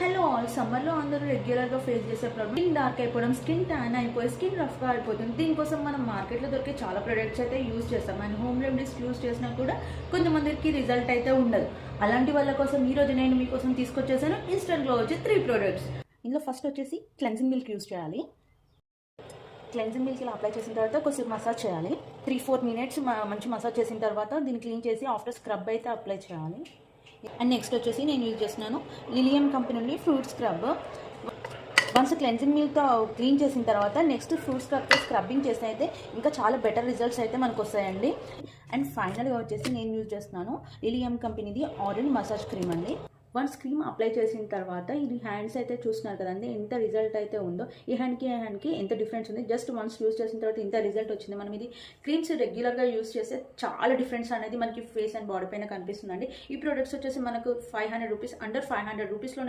Hello all, సమ్మర్లో అందరూ రెగ్యులర్గా ఫేస్ చేసే ప్రాబ్లమ్ స్కిన్ డార్క్ అయిపోవడం, స్కిన్ ట్యాన్ అయిపోయి స్కిన్ రఫ్గా అయిపోతుంది. దీనికోసం మనం మార్కెట్లో దొరికే చాలా ప్రొడక్ట్స్ అయితే యూజ్ చేస్తాం. అండ్ హోమ్ రెమెడీస్ యూజ్ చేసినా కూడా కొంతమందికి రిజల్ట్ అయితే ఉండదు. అలాంటి వాళ్ళ కోసం ఈరోజు నేను మీకోసం తీసుకొచ్చేసాను ఇన్స్టెంట్ గ్లో వచ్చి 3 ప్రొడక్ట్స్. ఇందులో ఫస్ట్ వచ్చేసి క్లెన్జింగ్ మిల్క్ యూజ్ చేయాలి. క్లెన్జింగ్ మిల్క్ ఇలా అప్లై చేసిన తర్వాత కొద్దిసేపు మసాజ్ చేయాలి. 3-4 మినిట్స్ మంచి మసాజ్ చేసిన తర్వాత దీన్ని క్లీన్ చేసి ఆఫ్టర్ స్క్రబ్ అయితే అప్లై చేయాలి. అండ్ నెక్స్ట్ వచ్చేసి నేను యూజ్ చేస్తున్నాను లిలియం కంపెనీ నుండి ఫ్రూట్ స్క్రబ్. వన్స్ క్లెన్జింగ్ మిల్క్తో క్లీన్ చేసిన తర్వాత నెక్స్ట్ ఫ్రూట్ స్క్రబ్తో స్క్రబ్బింగ్ చేస్తే అయితే ఇంకా చాలా బెటర్ రిజల్ట్స్ అయితే మనకు వస్తాయండి. అండ్ ఫైనల్గా వచ్చేసి నేను యూజ్ చేస్తున్నాను లిలియం కంపెనీది ఆరెంజ్ మసాజ్ క్రీమ్ అండి. వన్స్ క్రీమ్ అప్లై చేసిన తర్వాత ఇది హ్యాండ్స్ అయితే చూస్తున్నారు కదండి, ఎంత రిజల్ట్ అయితే ఉందో. ఈ హ్యాండ్కి ఎంత డిఫరెన్స్ ఉంది. జస్ట్ వన్స్ యూజ్ చేసిన తర్వాత ఇంత రిజల్ట్ వచ్చింది. మనం ఇది క్రీమ్స్ రెగ్యులర్గా యూజ్ చేస్తే చాలా డిఫరెన్స్ అనేది మనకి ఫేస్ అండ్ బాడీ పైన కనిపిస్తుందండి. ఈ ప్రొడక్ట్స్ వచ్చేసి మనకు 500 రూపీస్, అండర్ 500 రూపీస్లో